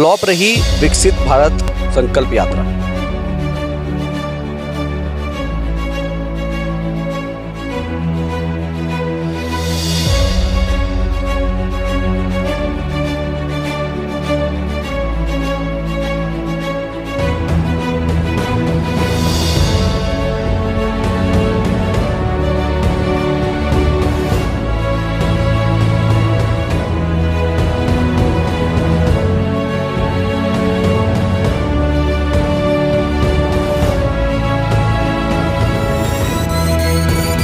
Flop रही विकसित भारत संकल्प यात्रा।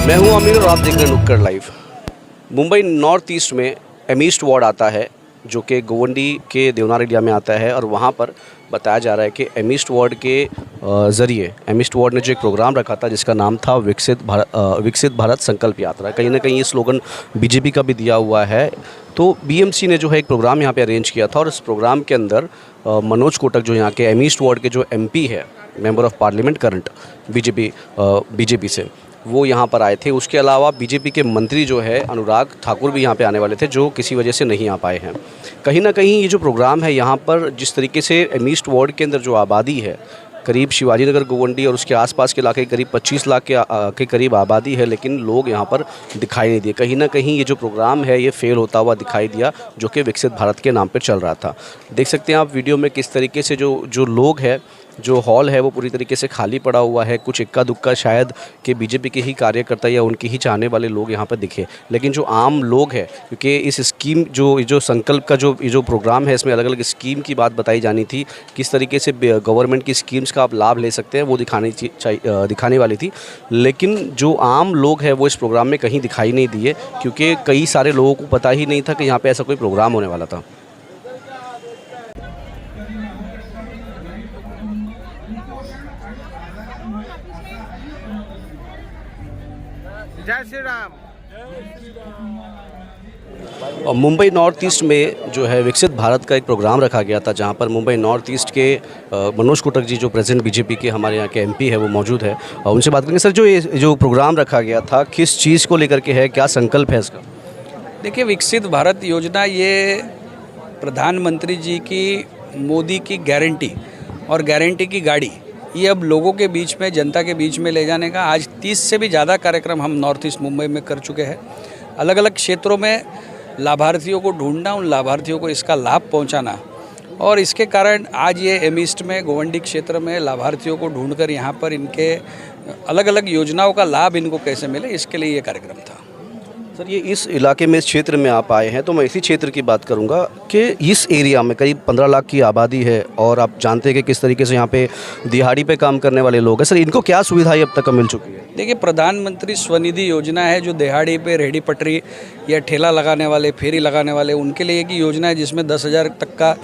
मैं हूं आमिर और आप देख रहे हैं नुक्कड़ लाइव। मुंबई नॉर्थ ईस्ट में एमिस्ट वार्ड आता है जो कि गोवंडी के देवनार एरिया में आता है और वहां पर बताया जा रहा है कि एमिस्ट वार्ड के ज़रिए एमिस्ट वार्ड ने जो एक प्रोग्राम रखा था जिसका नाम था विकसित भारत संकल्प यात्रा। कहीं ना कहीं ये स्लोगन बीजेपी का भी दिया हुआ है। तो बीएमसी ने जो है एक प्रोग्राम यहाँ पे अरेंज किया था और इस प्रोग्राम के अंदर मनोज कोटक जो यहाँ के एमिस्ट वार्ड के जो एमपी है, member of parliament current BJP से, वो यहाँ पर आए थे। उसके अलावा बीजेपी के मंत्री जो है अनुराग ठाकुर भी यहाँ पे आने वाले थे जो किसी वजह से नहीं आ पाए हैं। कहीं ना कहीं ये जो प्रोग्राम है यहाँ पर जिस तरीके से एमिस्ट वार्ड के अंदर जो आबादी है, करीब शिवाजी नगर गोवंडी और उसके आसपास के इलाके करीब 25 लाख के करीब आबादी है, लेकिन लोग यहाँ पर दिखाई नहीं दिए। कहीं ना कहीं ये जो प्रोग्राम है ये फेल होता हुआ दिखाई दिया जो कि विकसित भारत के नाम पर चल रहा था। देख सकते हैं आप वीडियो में किस तरीके से जो लोग हैं, जो हॉल है वो पूरी तरीके से खाली पड़ा हुआ है। कुछ इक्का दुक्का शायद कि बीजेपी के ही कार्यकर्ता या उनके ही चाहने वाले लोग यहाँ पर दिखे, लेकिन जो आम लोग हैं, क्योंकि इस स्कीम जो संकल्प का जो प्रोग्राम है इसमें अलग अलग स्कीम की बात बताई जानी थी, किस तरीके से गवर्नमेंट की स्कीम्स का आप लाभ ले सकते हैं वो दिखाने वाली थी। लेकिन जो आम लोग हैं वो इस प्रोग्राम में कहीं दिखाई नहीं दिए क्योंकि कई सारे लोगों को पता ही नहीं था कि यहाँ पर ऐसा कोई प्रोग्राम होने वाला था। जय श्री राम। और मुंबई नॉर्थ ईस्ट में जो है विकसित भारत का एक प्रोग्राम रखा गया था जहां पर मुंबई नॉर्थ ईस्ट के मनोज कोटक जी जो प्रेजेंट बीजेपी के हमारे यहाँ के एमपी है वो मौजूद है और उनसे बात करेंगे। सर, जो प्रोग्राम रखा गया था किस चीज़ को लेकर के है, क्या संकल्प है इसका? देखिए, विकसित भारत योजना ये प्रधानमंत्री जी की मोदी की गारंटी और गारंटी की गाड़ी, ये अब लोगों के बीच में, जनता के बीच में ले जाने का आज 30 से भी ज़्यादा कार्यक्रम हम नॉर्थ ईस्ट मुंबई में कर चुके हैं। अलग अलग क्षेत्रों में लाभार्थियों को ढूंढना, उन लाभार्थियों को इसका लाभ पहुंचाना, और इसके कारण आज ये एमिस्ट में गोवंडी क्षेत्र में लाभार्थियों को ढूंढकर यहाँ पर इनके अलग अलग योजनाओं का लाभ इनको कैसे मिले, इसके लिए ये कार्यक्रम था। सर, ये इस इलाके में, इस क्षेत्र में आप आए हैं तो मैं इसी क्षेत्र की बात करूंगा कि इस एरिया में करीब 15 लाख की आबादी है और आप जानते हैं कि किस तरीके से यहाँ पे दिहाड़ी पे काम करने वाले लोग हैं। सर, इनको क्या सुविधाएं अब तक मिल चुकी है? देखिए, प्रधानमंत्री स्वनिधि योजना है जो दिहाड़ी पे रेहड़ी पटरी या ठेला लगाने वाले, फेरी लगाने वाले, उनके लिए एक योजना है जिसमें 10,000 तक का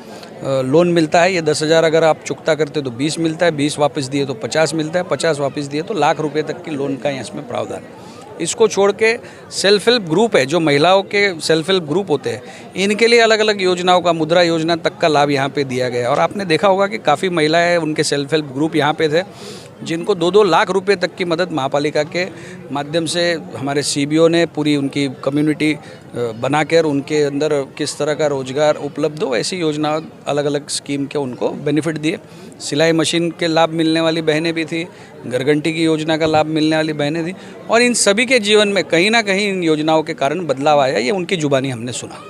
लोन मिलता है। ये 10,000 अगर आप चुकता करते तो 20 मिलता है, 20 वापस दिए तो 50 मिलता है, 50 वापस दिए तो लाख रुपये तक की लोन का इसमें प्रावधान है। इसको छोड़ के सेल्फ हेल्प ग्रुप है, जो महिलाओं के सेल्फ हेल्प ग्रुप होते हैं, इनके लिए अलग अलग योजनाओं का, मुद्रा योजना तक का लाभ यहाँ पे दिया गया है। और आपने देखा होगा कि काफ़ी महिलाएं, उनके सेल्फ हेल्प ग्रुप यहाँ पे थे जिनको 2-2 लाख रुपए तक की मदद महापालिका के माध्यम से हमारे सीबीओ ने पूरी उनकी कम्युनिटी बनाकर उनके अंदर किस तरह का रोजगार उपलब्ध हो, ऐसी योजना अलग अलग स्कीम के उनको बेनिफिट दिए। सिलाई मशीन के लाभ मिलने वाली बहनें भी थी, घरघंटी की योजना का लाभ मिलने वाली बहनें थी, और इन सभी के जीवन में कहीं ना कहीं इन योजनाओं के कारण बदलाव आया, ये उनकी जुबानी हमने सुना।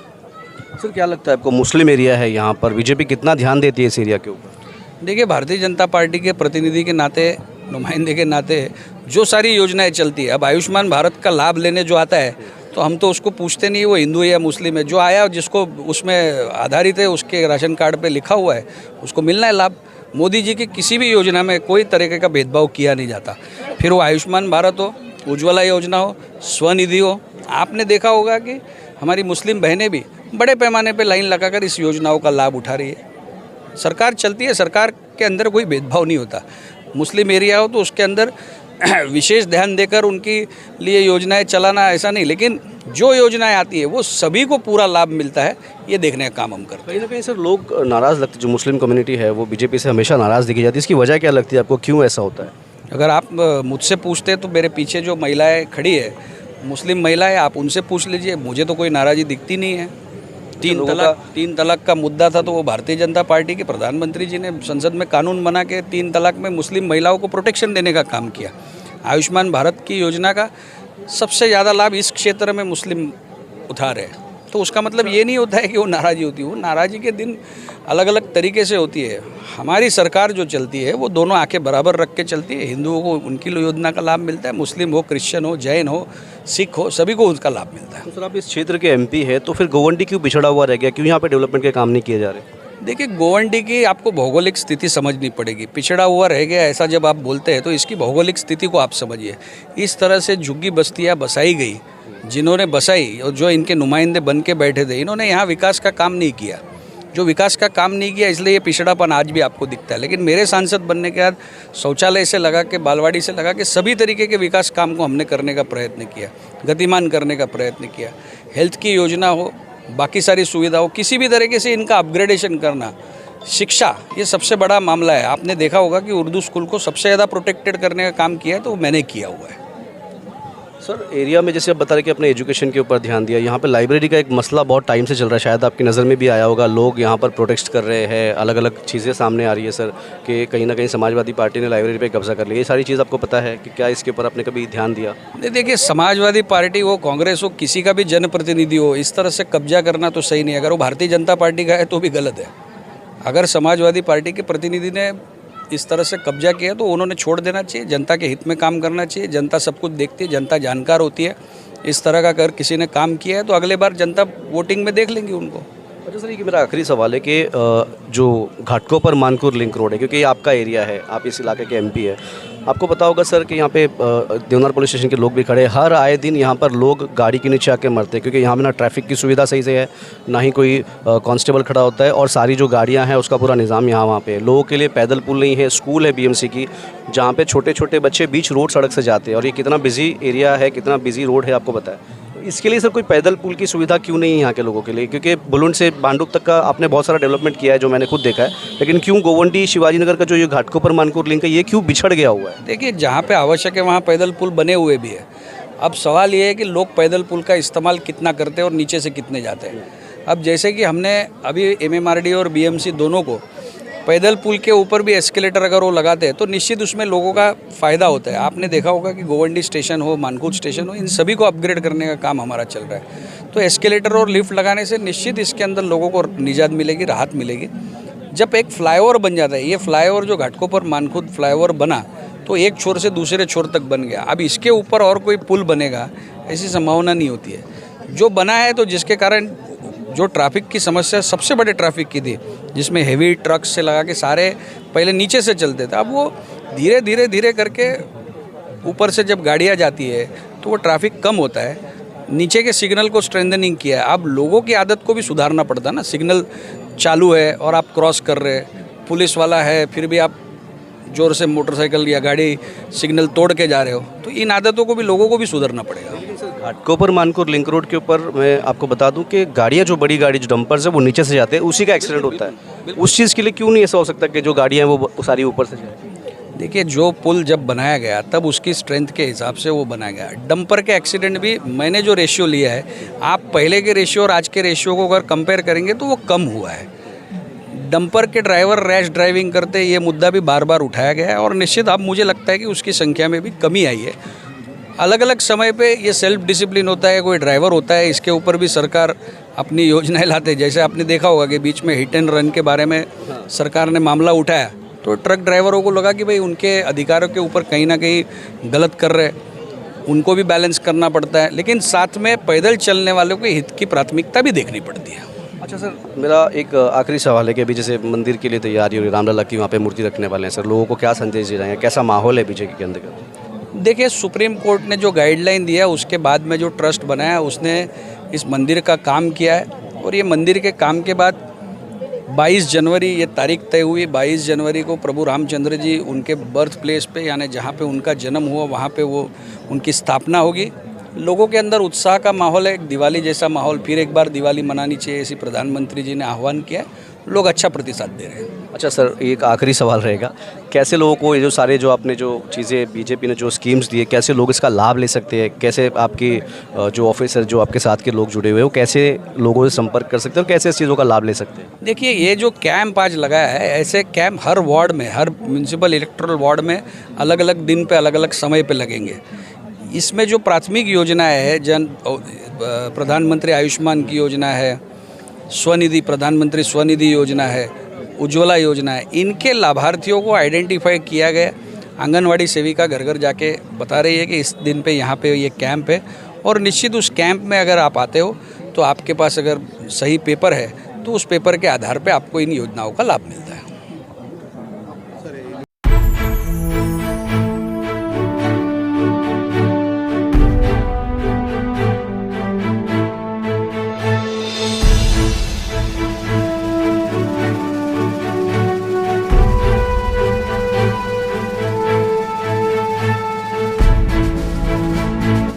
सर, क्या लगता है आपको, मुस्लिम एरिया है यहाँ पर, बीजेपी कितना ध्यान देती है इस एरिया के ऊपर? देखिए, भारतीय जनता पार्टी के प्रतिनिधि के नाते, नुमाइंदे के नाते जो सारी योजनाएं चलती है, अब आयुष्मान भारत का लाभ लेने जो आता है तो हम तो उसको पूछते नहीं वो हिंदू है या मुस्लिम है, जो आया जिसको उसमें आधारित है उसके राशन कार्ड पे लिखा हुआ है उसको मिलना है लाभ। मोदी जी की किसी भी योजना में कोई तरीके का भेदभाव किया नहीं जाता, फिर वो आयुष्मान भारत हो, उज्ज्वला योजना हो, स्वनिधि हो। आपने देखा होगा कि हमारी मुस्लिम बहनें भी बड़े पैमाने पर लाइन लगाकर इस योजनाओं का लाभ उठा रही है। सरकार चलती है, सरकार के अंदर कोई भेदभाव नहीं होता। मुस्लिम एरिया हो तो उसके अंदर विशेष ध्यान देकर उनके लिए योजनाएं चलाना, ऐसा नहीं, लेकिन जो योजनाएं आती है वो सभी को पूरा लाभ मिलता है, ये देखने का काम हम करते हैं। कहीं ना कहीं सर लोग नाराज़ लगते, जो मुस्लिम कम्युनिटी है वो बीजेपी से हमेशा नाराज़ दिखी जाती है, इसकी वजह क्या लगती है आपको, क्यों ऐसा होता है? अगर आप मुझसे पूछते तो मेरे पीछे जो महिलाएं खड़ी है, मुस्लिम महिलाएं, आप उनसे पूछ लीजिए, मुझे तो कोई नाराज़गी दिखती नहीं है। तीन तलाक का मुद्दा था, तो वो भारतीय जनता पार्टी के प्रधानमंत्री जी ने संसद में कानून बना के 3 तलाक में मुस्लिम महिलाओं को प्रोटेक्शन देने का काम किया। आयुष्मान भारत की योजना का सबसे ज़्यादा लाभ इस क्षेत्र में मुस्लिम उठा रहे हैं। तो उसका मतलब ये नहीं होता है कि वो नाराज़ी होती है, वो नाराज़ी के दिन अलग अलग तरीके से होती है। हमारी सरकार जो चलती है वो दोनों आंखें बराबर रख के चलती है। हिंदुओं को उनकी योजना का लाभ मिलता है, मुस्लिम हो, क्रिश्चियन हो, जैन हो, सिख हो, सभी को उसका लाभ मिलता है। तो सर आप इस क्षेत्र के एमपी है, तो फिर गोवंडी क्यों पिछड़ा हुआ रह गया, क्यों यहाँ पे डेवलपमेंट के काम नहीं किए जा रहे? देखिए, गोवंडी की आपको भौगोलिक स्थिति समझनी पड़ेगी। पिछड़ा हुआ रह गया ऐसा जब आप बोलते हैं तो इसकी भौगोलिक स्थिति को आप समझिए। इस तरह से झुग्गी बस्तियाँ बसाई गई, जिन्होंने बसाई और जो इनके नुमाइंदे बन के बैठे थे, इन्होंने यहाँ विकास का काम नहीं किया। जो विकास का काम नहीं किया, इसलिए ये पिछड़ापन आज भी आपको दिखता है। लेकिन मेरे सांसद बनने के बाद शौचालय से लगा के, बालवाड़ी से लगा के सभी तरीके के विकास काम को हमने करने का प्रयत्न किया, गतिमान करने का प्रयत्न किया। हेल्थ की योजना हो, बाकी सारी सुविधा हो, किसी भी तरीके से इनका अपग्रेडेशन करना, शिक्षा, ये सबसे बड़ा मामला है। आपने देखा होगा कि उर्दू स्कूल को सबसे ज़्यादा प्रोटेक्टेड करने का काम किया है, तो मैंने किया हुआ है। सर एरिया में जैसे आप बता रहे कि अपने एजुकेशन के ऊपर ध्यान दिया, यहाँ पे लाइब्रेरी का एक मसला बहुत टाइम से चल रहा है, शायद आपकी नज़र में भी आया होगा। लोग यहाँ पर प्रोटेस्ट कर रहे हैं, अलग अलग चीज़ें सामने आ रही है सर, कि कहीं ना कहीं समाजवादी पार्टी ने लाइब्रेरी पे कब्जा कर लिया। ये सारी चीज़ आपको पता है कि क्या इसके ऊपर आपने कभी ध्यान दिया? नहीं, देखिए, समाजवादी पार्टी हो, कांग्रेस हो, किसी का भी जनप्रतिनिधि हो, इस तरह से कब्जा करना तो सही नहीं है। अगर वो भारतीय जनता पार्टी का है तो भी गलत है। अगर समाजवादी पार्टी के प्रतिनिधि ने इस तरह से कब्जा किया तो उन्होंने छोड़ देना चाहिए। जनता के हित में काम करना चाहिए। जनता सब कुछ देखती है, जनता जानकार होती है। इस तरह का अगर किसी ने काम किया है तो अगले बार जनता वोटिंग में देख लेंगी उनको। अच्छा सर, ये मेरा आखिरी सवाल है कि जो घाटकोपर मानकुर लिंक रोड है, क्योंकि ये आपका एरिया है, आप इस इलाके के एमपी है, आपको पता होगा सर कि यहाँ पे देवनार पुलिस स्टेशन के लोग भी खड़े हैं। हर आए दिन यहाँ पर लोग गाड़ी के नीचे आके मरते हैं, क्योंकि यहाँ पे ना ट्रैफिक की सुविधा सही से है, ना ही कोई कांस्टेबल खड़ा होता है, और सारी जो गाड़ियाँ हैं उसका पूरा निज़ाम यहाँ वहाँ पे। लोगों के लिए पैदल पुल नहीं है, स्कूल है बीएमसी की, जहाँ पे छोटे छोटे बच्चे बीच रोड सड़क से जाते हैं। और ये कितना बिजी एरिया है, कितना बिजी रोड है, आपको पता है। इसके लिए सर कोई पैदल पुल की सुविधा क्यों नहीं है यहाँ के लोगों के लिए? क्योंकि बुलुंड से बांडुप तक का आपने बहुत सारा डेवलपमेंट किया है, जो मैंने खुद देखा है, लेकिन क्यों गोवंडी शिवाजी नगर का जो ये घाटकोपर मानकुर लिंक है, ये क्यों बिछड़ गया हुआ है? देखिए, जहाँ पे आवश्यक है वहाँ पैदल पुल बने हुए भी है। अब सवाल ये है कि लोग पैदल पुल का इस्तेमाल कितना करते हैं और नीचे से कितने जाते हैं। अब जैसे कि हमने अभी MMRD और BMC दोनों को पैदल पुल के ऊपर भी एस्केलेटर अगर वो लगाते हैं तो निश्चित उसमें लोगों का फ़ायदा होता है। आपने देखा होगा कि गोवंडी स्टेशन हो, मानकुर स्टेशन हो, इन सभी को अपग्रेड करने का काम हमारा चल रहा है। तो एस्केलेटर और लिफ्ट लगाने से निश्चित इसके अंदर लोगों को निजात मिलेगी, राहत मिलेगी। जब एक फ्लाईओवर बन जाता है, ये फ्लाईओवर जो घाटकोपर मानकुर फ्लाईओवर बना तो एक छोर से दूसरे छोर तक बन गया। अब इसके ऊपर और कोई पुल बनेगा ऐसी संभावना नहीं होती है। जो बना है तो जिसके कारण जो ट्रैफिक की समस्या सबसे बड़े ट्रैफिक की थी, जिसमें हेवी ट्रक से लगा के सारे पहले नीचे से चलते थे, अब वो धीरे धीरे धीरे करके ऊपर से जब गाड़ियाँ जाती है तो वो ट्रैफिक कम होता है। नीचे के सिग्नल को स्ट्रेंथनिंग किया है। अब लोगों की आदत को भी सुधारना पड़ता है ना। सिग्नल चालू है और आप क्रॉस कर रहे हैं, पुलिस वाला है, फिर भी आप जोर से मोटरसाइकिल या गाड़ी सिग्नल तोड़ के जा रहे हो, तो इन आदतों को भी लोगों को भी सुधरना पड़ेगा। घाटकोपर मानकुर लिंक रोड के ऊपर मैं आपको बता दूं कि गाड़ियां, जो बड़ी गाड़ी, जो डंपर्स है, वो नीचे से जाते हैं, उसी का एक्सीडेंट होता है। उस चीज़ के लिए क्यों नहीं ऐसा हो सकता कि जो गाड़ियां हैं वो सारी ऊपर से जाए? देखिए, जो पुल जब बनाया गया तब उसकी स्ट्रेंथ के हिसाब से वो बनाया गया। डंपर के एक्सीडेंट भी मैंने जो रेशियो लिया है, आप पहले के रेशियो और आज के रेशियो को अगर कंपेयर करेंगे तो वो कम हुआ है। डंपर के ड्राइवर रैश ड्राइविंग करते, ये मुद्दा भी बार बार उठाया गया है और निश्चित अब मुझे लगता है कि उसकी संख्या में भी कमी आई है। अलग अलग समय पे ये सेल्फ डिसिप्लिन होता है, कोई ड्राइवर होता है, इसके ऊपर भी सरकार अपनी योजनाएं लाते हैं। जैसे आपने देखा होगा कि बीच में हिट एंड रन के बारे में सरकार ने मामला उठाया, तो ट्रक ड्राइवरों को लगा कि भाई उनके अधिकारों के ऊपर कहीं ना कहीं गलत कर रहे, उनको भी बैलेंस करना पड़ता है। लेकिन साथ में पैदल चलने वालों के हित की प्राथमिकता भी देखनी पड़ती है। अच्छा सर, मेरा एक आखिरी सवाल है कि अभी जैसे मंदिर के लिए तैयारी हो रही, रामलला की वहाँ पे मूर्ति रखने वाले हैं सर, लोगों को क्या संदेश दे रहे हैं, कैसा माहौल है बीजेपी के अंदर? देखिए, सुप्रीम कोर्ट ने जो गाइडलाइन दिया उसके बाद में जो ट्रस्ट बनाया उसने इस मंदिर का काम किया है। और ये मंदिर के काम के बाद 22 जनवरी ये तारीख तय हुई। 22 जनवरी को प्रभु रामचंद्र जी उनके बर्थ प्लेस पे, यानी जहाँ पे उनका जन्म हुआ, वहाँ पे वो उनकी स्थापना होगी। लोगों के अंदर उत्साह का माहौल है, एक दिवाली जैसा माहौल, फिर एक बार दिवाली मनानी चाहिए, ऐसी प्रधानमंत्री जी ने आह्वान किया है। लोग अच्छा प्रतिसाद दे रहे हैं। अच्छा सर, एक आखिरी सवाल रहेगा, कैसे लोगों को ये जो सारे जो आपने जो चीज़ें बीजेपी ने जो स्कीम्स दी है, कैसे लोग इसका लाभ ले सकते हैं? कैसे आपकी जो ऑफिसर जो आपके साथ के लोग जुड़े हुए हैं वो कैसे लोगों से संपर्क कर सकते हैं और कैसे इस चीज़ों का लाभ ले सकते हैं? देखिए, ये जो कैंप आज लगाया है, ऐसे कैंप हर वार्ड में, हर म्यूनसिपल इलेक्टोरल वार्ड में अलग अलग दिन पे अलग अलग समय पे लगेंगे। इसमें जो प्राथमिक योजनाएं है, प्रधानमंत्री आयुष्मान की योजना है, स्वनिधि, प्रधानमंत्री स्वनिधि योजना है, उज्ज्वला योजना है, इनके लाभार्थियों को आइडेंटिफाई किया गया। आंगनवाड़ी सेविका घर घर जाके बता रही है कि इस दिन पे यहाँ पे ये कैंप है, और निश्चित उस कैंप में अगर आप आते हो तो आपके पास अगर सही पेपर है तो उस पेपर के आधार पे आपको इन योजनाओं का लाभ मिलता है।